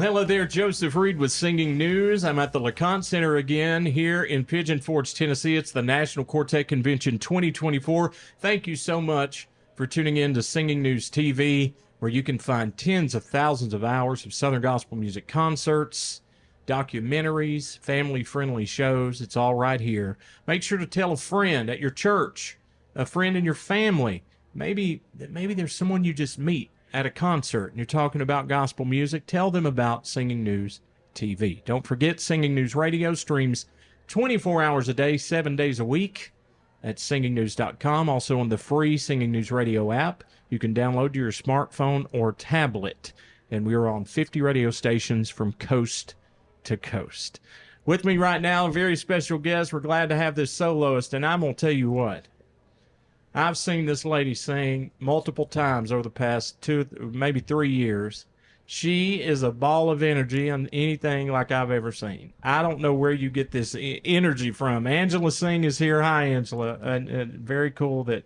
hello there. Joseph Reed with Singing News. I'm at the LeConte Center again here in Pigeon Forge, Tennessee. It's the National Quartet Convention 2024. Thank you so much for tuning in to Singing News TV, where you can find tens of thousands of hours of Southern gospel music concerts, documentaries, family-friendly shows. It's all right here. Make sure to tell a friend at your church, a friend in your family. Maybe there's someone you just meet at a concert and you're talking about gospel music. Tell them about Singing News TV. Don't forget, Singing News Radio streams 24 hours a day, 7 days a week at singingnews.com. Also on the free Singing News Radio app. You can download to your smartphone or tablet. And we are on 50 radio stations from coast to coast. With me right now, a very special guest. We're glad to have this soloist, and I'm going to tell you what. I've seen this lady sing multiple times over the past 2, maybe 3 years. She is a ball of energy on anything like I've ever seen. I don't know where you get this energy from. Angela Seng is here. Hi, Angela. And very cool that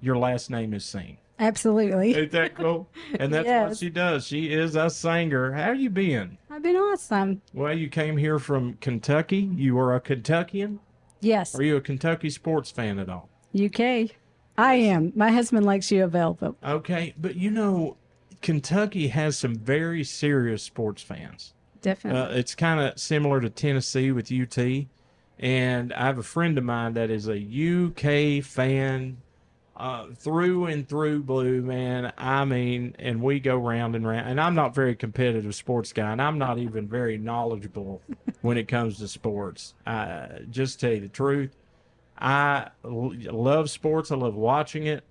your last name is Seng. Absolutely. Isn't that cool? And that's Yes. what she does. She is a singer. How you been? I've been awesome. Well, you came here from Kentucky. You are a Kentuckian? Yes. Are you a Kentucky sports fan at all? UK. I am. My husband likes U of L, but Okay, but you know, Kentucky has some very serious sports fans. definitely. It's kind of similar to Tennessee with UT. And I have a friend of mine that is a UK fan, through and through blue, man. I mean, and we go round and round. And I'm not very competitive sports guy, and I'm not even very knowledgeable when it comes to sports. Just tell you the truth. I love sports. I love watching it,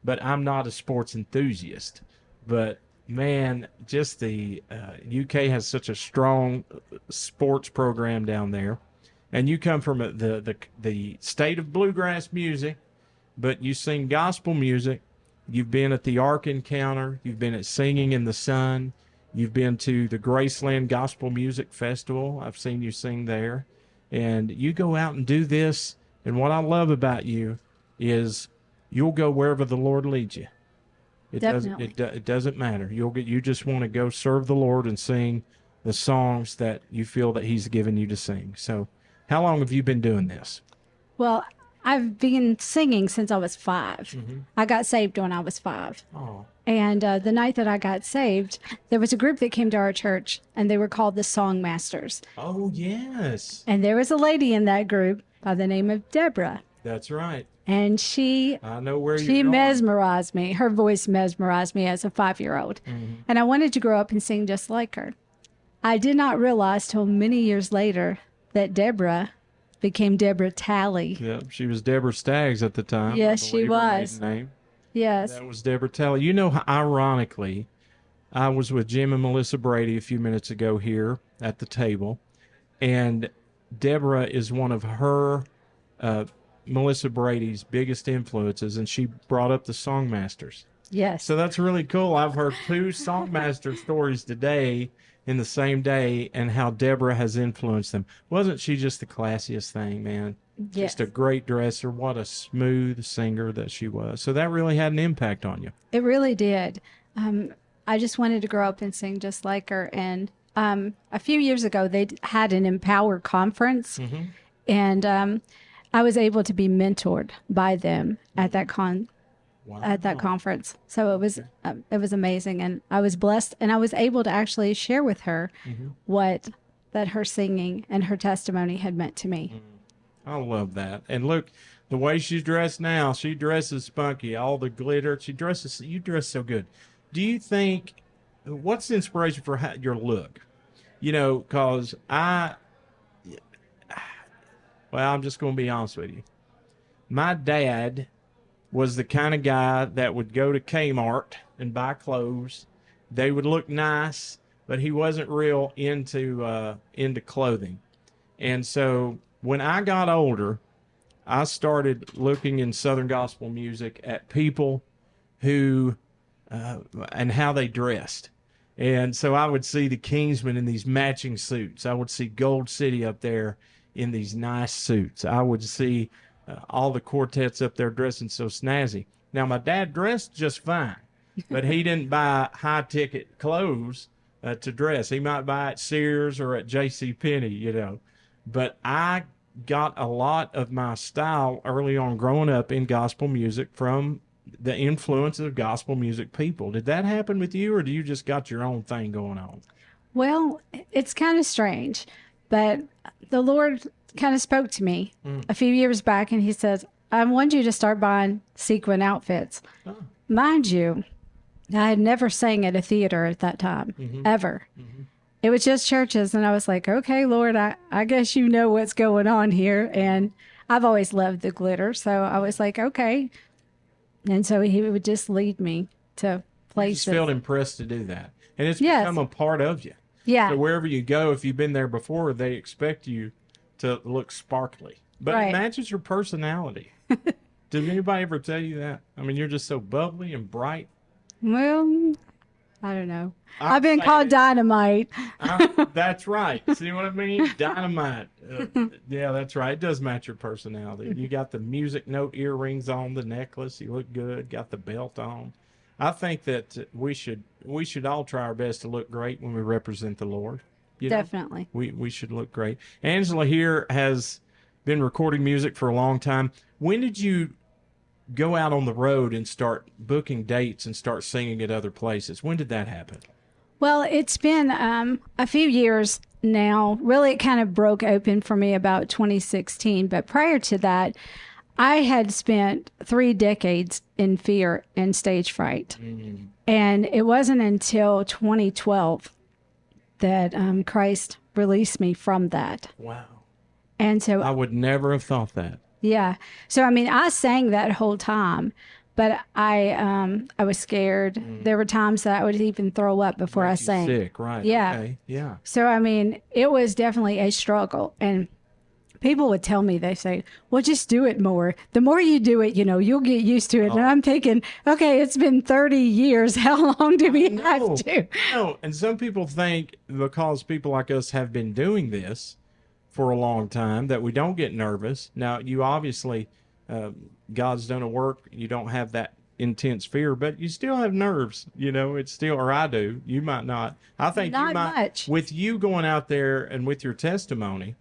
but I'm not a sports enthusiast. But man, just the UK has such a strong sports program down there, and you come from the state of bluegrass music, but you sing gospel music. You've been at the Ark Encounter. You've been at Singing in the Sun. You've been to the Graceland Gospel Music Festival. I've seen you sing there, and you go out and do this. And what I love about you is you'll go wherever the Lord leads you. Definitely. It doesn't matter. You just want to go serve the Lord and sing the songs that you feel that He's given you to sing. So, how long have you been doing this? Well, I've been singing since I was 5. Mm-hmm. I got saved when I was 5. Oh, And the night that I got saved, there was a group that came to our church, and they were called the Song Masters. oh yes, And there was a lady in that group by the name of Deborah. that's right. And she I know where She you're going. mesmerized me. Her voice mesmerized me as a 5-year-old. Mm-hmm. And I wanted to grow up and sing just like her. I did not realize till many years later that Deborah became Deborah Talley. Yeah, she was Deborah Staggs at the time. Yes, I she believe her was. maiden name. Yes. That was Deborah Talley. You know, ironically, I was with Jim and Melissa Brady a few minutes ago here at the table, and Deborah is one of her, Melissa Brady's biggest influences, and she brought up the Songmasters. Yes. So that's really cool. I've heard 2 Songmaster stories today in the same day, and how Deborah has influenced them. Wasn't she just the classiest thing, man? Yes. Just a great dresser. What a smooth singer that she was. So that really had an impact on you. It really did. I just wanted to grow up and sing just like her. And a few years ago, they had an Empower conference, Mm-hmm. and I was able to be mentored by them at that Wow. at that conference. So it was amazing, and I was blessed, and I was able to actually share with her Mm-hmm. what that her singing and her testimony had meant to me. I love that. And look, the way she's dressed now, she dresses spunky, all the glitter. You dress so good. Do you think, what's the inspiration for your look? You know, because I'm just going to be honest with you. My dad was the kind of guy that would go to Kmart and buy clothes. They would look nice, but he wasn't real into clothing. And so when I got older, I started looking in Southern gospel music at people who and how they dressed. And so I would see the Kingsmen in these matching suits. I would see Gold City up there in these nice suits. I would see all the quartets up there dressing so snazzy. Now, my dad dressed just fine, but he didn't buy high-ticket clothes to dress. He might buy at Sears or at J.C. Penney, But I got a lot of my style early on growing up in gospel music from the influence of gospel music people. Did that happen with you, or do you just got your own thing going on? Well, it's kind of strange, but the Lord kind of spoke to me a few years back, and he says, I want you to start buying sequin outfits. Oh. Mind you, I had never sang at a theater at that time, ever. It was just churches, and I was like, okay, Lord, I guess you know what's going on here. And I've always loved the glitter, so I was like, okay. And so he would just lead me to places. You just felt impressed to do that. And it's Yes. become a part of you. Yeah. So wherever you go, if you've been there before, they expect you to look sparkly. But Right. it matches your personality. Did anybody ever tell you that? I mean, you're just so bubbly and bright. Well, I don't know. I'm I've been saying called it. dynamite. That's right. See what I mean? Dynamite. Yeah, that's right. It does match your personality. You got the music note earrings on, the necklace. You look good. Got the belt on. I think that we should all try our best to look great when we represent the Lord. You know? Definitely. We should look great. Angela here has been recording music for a long time. When did you go out on the road and start booking dates and start singing at other places? When did that happen? Well, it's been a few years now. Really, it kind of broke open for me about 2016. But prior to that, I had spent 3 decades in fear and stage fright. And it wasn't until 2012 that Christ released me from that. Wow. And so I would never have thought that. yeah. So I mean, I sang that whole time, but I was scared. There were times that I would even throw up before I Makes you sang. sick, right? Yeah. Okay. Yeah. So I mean, it was definitely a struggle, and people would tell me, they say, "Well, just do it more. The more you do it, you'll get used to it." And I'm thinking, okay, it's been 30 years. How long do we have to? No, and some people think because people like us have been doing this for a long time that we don't get nervous. Now, you obviously, God's done a work. You don't have that intense fear, but you still have nerves. It's still, or I do. You might not. I think Not you might. much. With you going out there and with your testimony,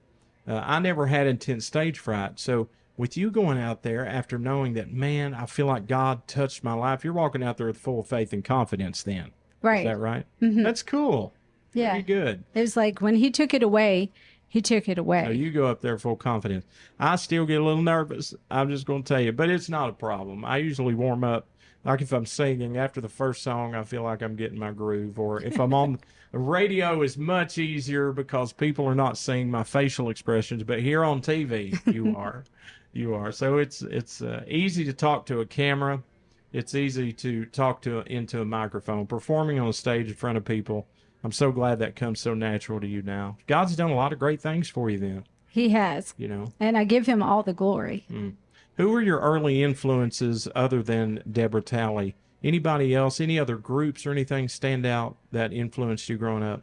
I never had intense stage fright. So with you going out there after knowing that, man, I feel like God touched my life, you're walking out there with full faith and confidence then. Right. Is that right? That's cool. Yeah. Very good. It was like when he took it away, he took it away. So you go up there full confidence. I still get a little nervous. I'm just going to tell you, but it's not a problem. I usually warm up. Like if I'm singing after the first song, I feel like I'm getting my groove. Or if I'm on the radio, is much easier because people are not seeing my facial expressions. But here on TV, you are. You are. So it's easy to talk to a camera. It's easy to talk into a microphone. Performing on a stage in front of people, I'm so glad that comes so natural to you now. God's done a lot of great things for you then. He has. And I give him all the glory. Who were your early influences other than Deborah Talley? Anybody else, any other groups or anything stand out that influenced you growing up?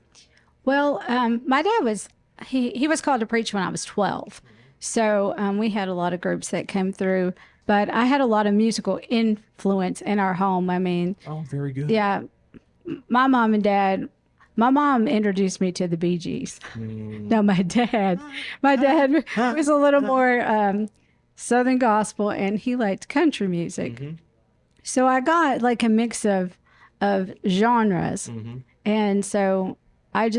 Well, my dad was, he was called to preach when I was 12. So we had a lot of groups that came through, but I had a lot of musical influence in our home. I mean, Oh, very good. yeah, my mom and dad, my mom introduced me to the Bee Gees. No, my dad was a little more Southern gospel, and he liked country music. So I got like a mix of genres. And so I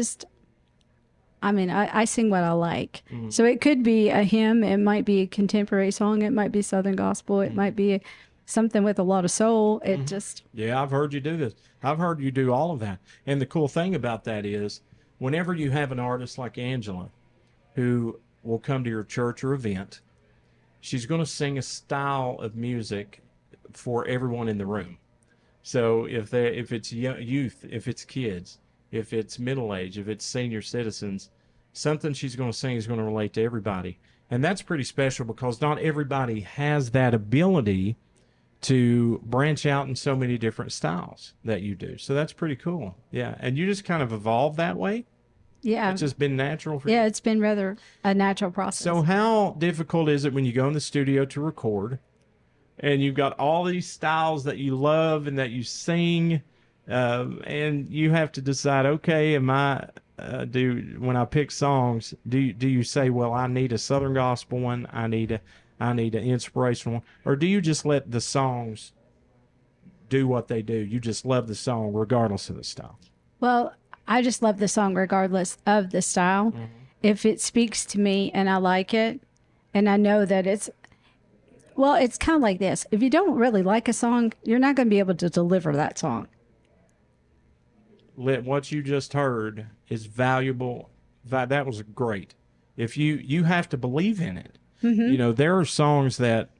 sing what I like. So it could be a hymn, it might be a contemporary song, it might be Southern gospel, it might be something with a lot of soul. It just... Yeah, I've heard you do this. I've heard you do all of that. And the cool thing about that is whenever you have an artist like Angela who will come to your church or event, she's going to sing a style of music for everyone in the room. So if it's youth, if it's kids, if it's middle age, if it's senior citizens, something she's going to sing is going to relate to everybody. And that's pretty special because not everybody has that ability to branch out in so many different styles that you do. So that's pretty cool. Yeah. And you just kind of evolved that way? Yeah. It's just been natural for you? Yeah, it's been rather a natural process. So how difficult is it when you go in the studio to record and you've got all these styles that you love and that you sing? And you have to decide, okay, am I when I pick songs, do you say, well, I need a Southern gospel one, I need an inspirational one, or do you just let the songs do what they do? You just love the song regardless of the style. Well, I just love the song regardless of the style. If it speaks to me and I like it, and I know that it's kind of like this. If you don't really like a song, you're not going to be able to deliver that song. What you just heard is valuable. That was great. If you have to believe in it. You know, there are songs that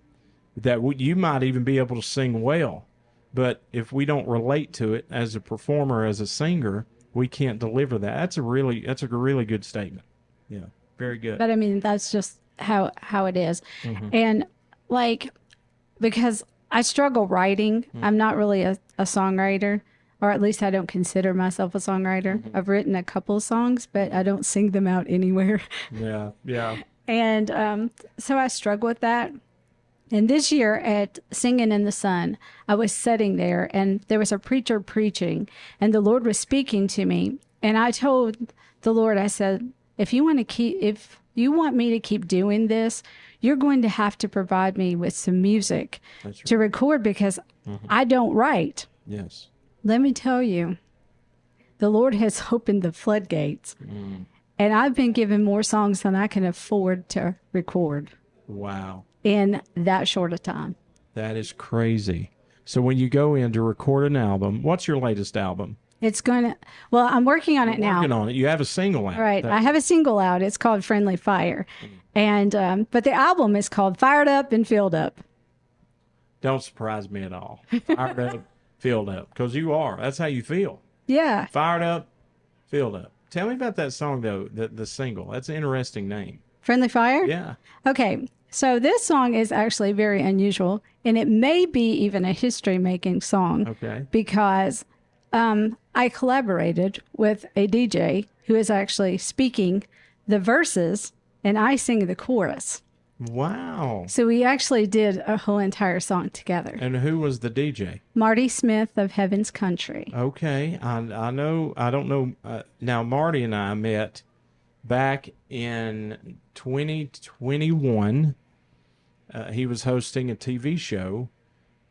you might even be able to sing well, but if we don't relate to it as a performer, as a singer, we can't deliver that. That's a really good statement. Yeah, very good. But I mean, that's just how it is. And like, because I struggle writing, I'm not really a songwriter, or at least I don't consider myself a songwriter. I've written a couple of songs, but I don't sing them out anywhere. Yeah. And so I struggle with that. And this year at Singing in the Sun, I was sitting there and there was a preacher preaching and the Lord was speaking to me. And I told the Lord, I said, if you want me to keep doing this, you're going to have to provide me with some music to record, because I don't write. Yes. Let me tell you, the Lord has opened the floodgates, and I've been given more songs than I can afford to record. Wow. In that short a time. That is crazy. So when you go in to record an album, what's your latest album? I'm working on it now. Working on it. You have a single out. Right. I have a single out. It's called Friendly Fire. And, but the album is called Fired Up and Filled Up. Don't surprise me at all. Fired up, filled up. Because you are. That's how you feel. Yeah. Fired up, filled up. Tell me about that song, though, the single. That's an interesting name. Friendly Fire? Yeah. Okay. So this song is actually very unusual, and it may be even a history-making song. Okay. Because I collaborated with a DJ who is actually speaking the verses, and I sing the chorus. Wow. So we actually did a whole entire song together. And who was the DJ? Marty Smith of Heaven's Country. Okay. I know. I don't know. Now, Marty and I met back in 2021. He was hosting a TV show,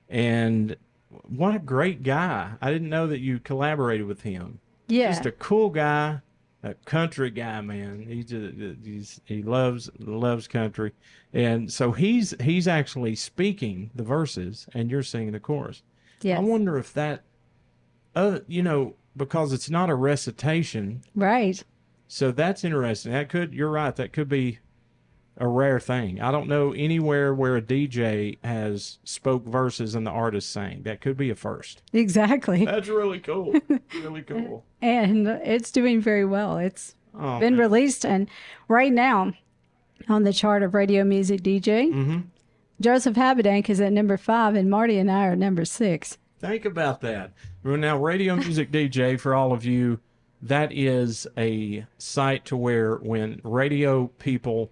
and what a great guy. I didn't know that you collaborated with him. Yeah. Just a cool guy, a country guy, man. He loves country. And so he's actually speaking the verses and you're singing the chorus. Yes. I wonder if that, because it's not a recitation. Right. So that's interesting. You're right. That could be a rare thing. I don't know anywhere where a DJ has spoke verses and the artist sang. That could be a first. Exactly. That's really cool. Really cool. And it's doing very well. It's been released, and right now on the chart of Radio Music DJ, Joseph Habedank is at number 5, and Marty and I are number 6. Think about that. Well, now, Radio Music DJ, for all of you, that is a site to where when radio people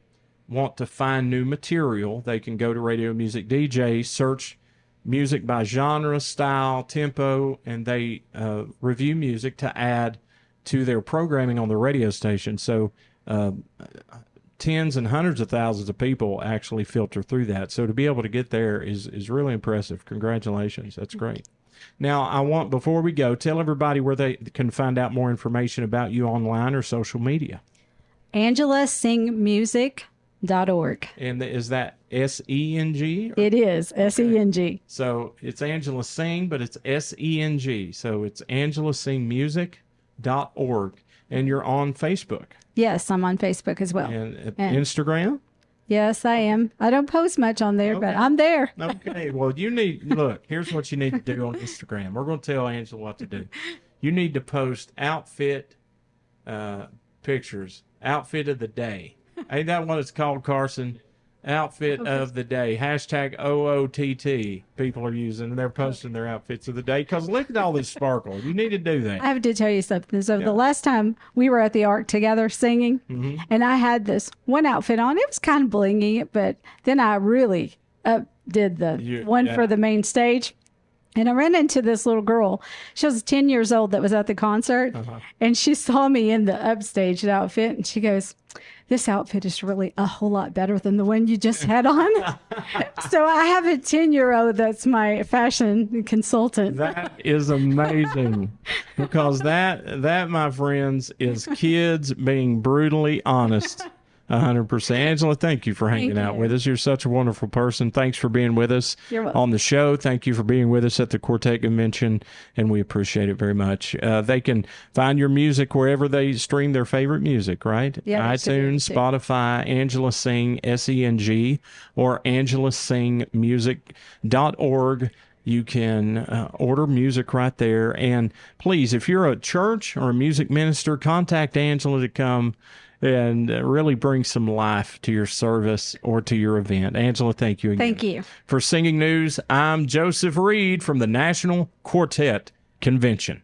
want to find new material, they can go to Radio Music DJ, search music by genre, style, tempo, and they review music to add to their programming on the radio station. So tens and hundreds of thousands of people actually filter through that. So to be able to get there is really impressive. Congratulations. That's great. Now, before we go, tell everybody where they can find out more information about you online or social media. Angela Seng Music.org. And is that S-E-N-G? It is, S-E-N-G. So it's Angela Seng, but it's S-E-N-G. So it's angelasengmusic.org. And you're on Facebook. Yes, I'm on Facebook as well. And Instagram? Yes, I am. I don't post much on there, but I'm there. Okay. Well, here's what you need to do on Instagram. We're going to tell Angela what to do. You need to post outfit pictures, outfit of the day. Ain't that what it's called, Carson? Outfit of the day. Hashtag OOTT people are using, and they're posting their outfits of the day because look at all this sparkle. You need to do that. I have to tell you something. So the last time we were at the Ark together singing, and I had this one outfit on. It was kind of blingy, but then I really did the one for the main stage. And I ran into this little girl. She was 10 years old that was at the concert. And she saw me in the upstage outfit. And she goes, this outfit is really a whole lot better than the one you just had on. So I have a 10-year-old that's my fashion consultant. That is amazing. Because that, my friends, is kids being brutally honest. 100%. Angela, thank you for hanging out with us. You're such a wonderful person. Thanks for being with us on the show. Thank you for being with us at the Quartet Convention, and we appreciate it very much. They can find your music wherever they stream their favorite music, right? Yeah, iTunes, Spotify, Angela Seng, SENG, or angelasengmusic.org. You can order music right there. And please, if you're a church or a music minister, contact Angela to come and really bring some life to your service or to your event. Angela, thank you again. Thank you. For Singing News, I'm Joseph Reed from the National Quartet Convention.